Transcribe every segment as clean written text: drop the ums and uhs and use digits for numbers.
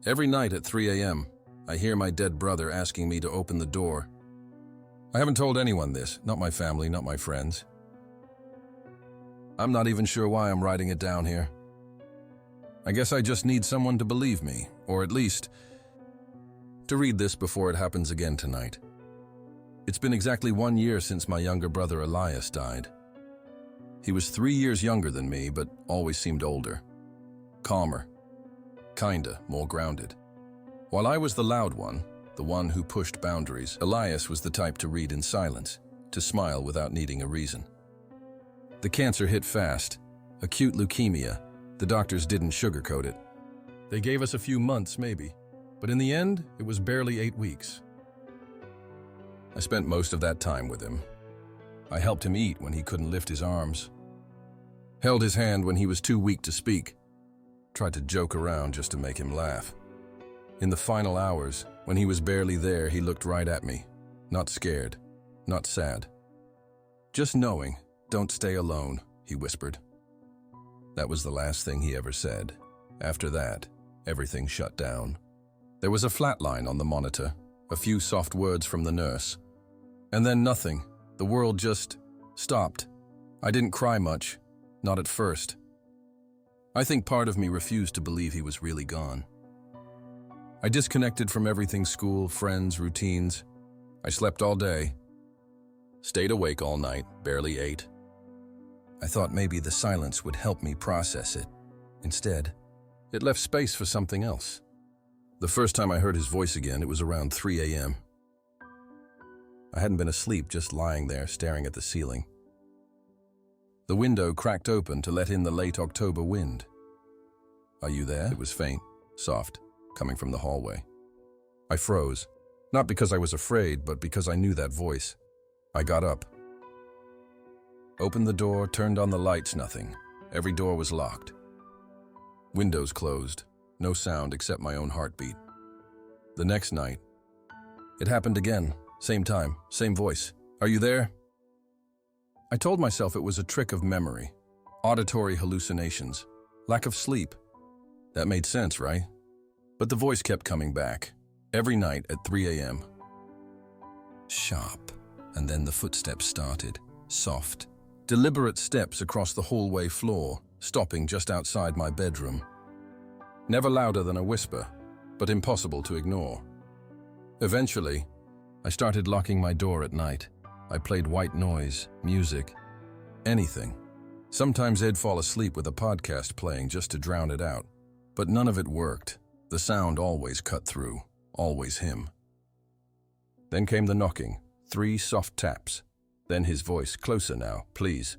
Every night at 3 a.m., I hear my dead brother asking me to open the door. I haven't told anyone this, not my family, not my friends. I'm not even sure why I'm writing it down here. I guess I just need someone to believe me, or at least to read this before it happens again tonight. It's been exactly 1 year since my younger brother Elias died. He was 3 years younger than me, but always seemed older. Calmer. Kinda more grounded. While I was the loud one, the one who pushed boundaries, Elias was the type to read in silence, to smile without needing a reason. The cancer hit fast, acute leukemia. The doctors didn't sugarcoat it. They gave us a few months, maybe, but in the end, it was barely 8 weeks. I spent most of that time with him. I helped him eat when he couldn't lift his arms, held his hand when he was too weak to speak, tried to joke around just to make him laugh. In the final hours, when he was barely there, he looked right at me, not scared, not sad. Just knowing, "Don't stay alone," he whispered. That was the last thing he ever said. After that, everything shut down. There was a flat line on the monitor, a few soft words from the nurse. And then nothing. The world just stopped. I didn't cry much, not at first. I think part of me refused to believe he was really gone. I disconnected from everything: school, friends, routines. I slept all day, stayed awake all night, barely ate. I thought maybe the silence would help me process it. Instead, it left space for something else. The first time I heard his voice again, it was around 3 a.m. I hadn't been asleep, just lying there staring at the ceiling. The window cracked open to let in the late October wind. "Are you there?" It was faint, soft, coming from the hallway. I froze, not because I was afraid, but because I knew that voice. I got up, opened the door, turned on the lights. Nothing. Every door was locked. Windows closed. No sound except my own heartbeat. The next night, it happened again. Same time, same voice. "Are you there?" I told myself it was a trick of memory, auditory hallucinations, lack of sleep. That made sense, right? But the voice kept coming back, every night at 3 a.m. Sharp, and then the footsteps started, soft, deliberate steps across the hallway floor, stopping just outside my bedroom. Never louder than a whisper, but impossible to ignore. Eventually, I started locking my door at night. I played white noise, music, anything. Sometimes I'd fall asleep with a podcast playing just to drown it out, but none of it worked. The sound always cut through, always him. Then came the knocking, 3 soft taps. Then his voice, "Closer now, please.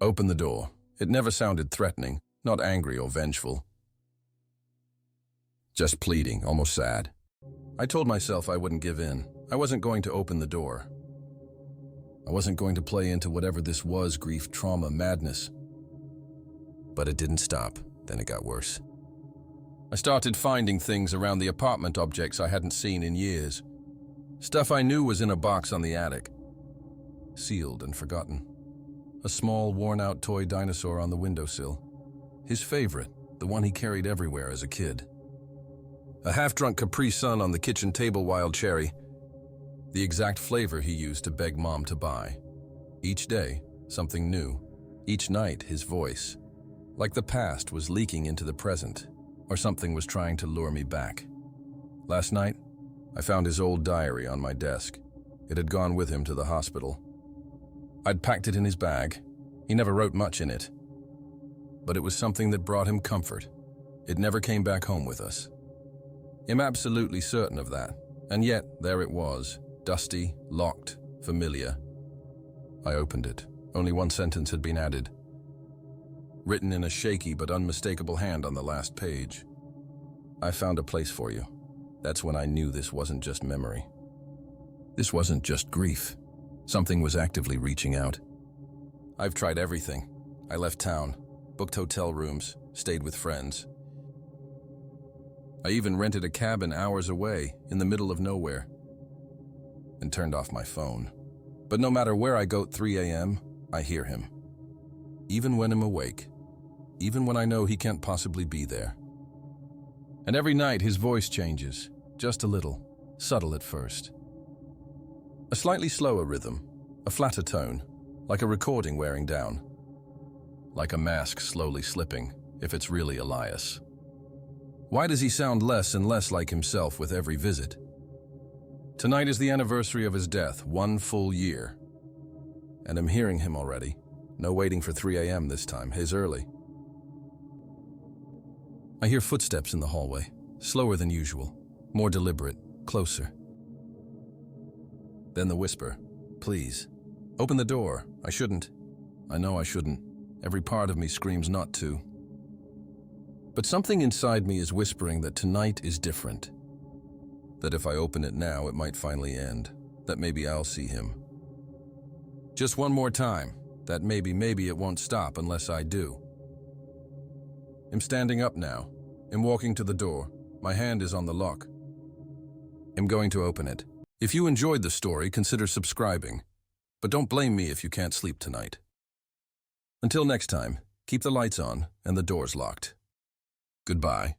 Open the door." It never sounded threatening, not angry or vengeful. Just pleading, almost sad. I told myself I wouldn't give in. I wasn't going to open the door. I wasn't going to play into whatever this was, grief, trauma, madness. But it didn't stop. Then it got worse. I started finding things around the apartment, objects I hadn't seen in years. Stuff I knew was in a box on the attic, sealed and forgotten. A small, worn-out toy dinosaur on the windowsill. His favorite, the one he carried everywhere as a kid. A half-drunk Capri Sun on the kitchen table, wild cherry. The exact flavor he used to beg Mom to buy. Each day, something new. Each night, his voice. Like the past was leaking into the present, or something was trying to lure me back. Last night, I found his old diary on my desk. It had gone with him to the hospital. I'd packed it in his bag. He never wrote much in it. But it was something that brought him comfort. It never came back home with us. I'm absolutely certain of that. And yet, there it was, dusty, locked, familiar. I opened it. Only one sentence had been added, written in a shaky but unmistakable hand on the last page. "I found a place for you." That's when I knew this wasn't just memory. This wasn't just grief. Something was actively reaching out. I've tried everything. I left town, booked hotel rooms, stayed with friends. I even rented a cabin hours away, in the middle of nowhere, and turned off my phone. But no matter where I go at 3 a.m., I hear him. Even when I'm awake, even when I know he can't possibly be there. And every night his voice changes, just a little, subtle at first. A slightly slower rhythm, a flatter tone, like a recording wearing down. Like a mask slowly slipping, if it's really Elias. Why does he sound less and less like himself with every visit? Tonight is the anniversary of his death, 1 full year. And I'm hearing him already. No waiting for 3 a.m. this time, his early. I hear footsteps in the hallway, slower than usual, more deliberate, closer. Then the whisper, "Please, open the door. I shouldn't. I know I shouldn't. Every part of me screams not to. But something inside me is whispering that tonight is different. That if I open it now, it might finally end. That maybe I'll see him. Just one more time. That maybe it won't stop unless I do." I'm standing up now. I'm walking to the door. My hand is on the lock. I'm going to open it. If you enjoyed the story, consider subscribing. But don't blame me if you can't sleep tonight. Until next time, keep the lights on and the doors locked. Goodbye.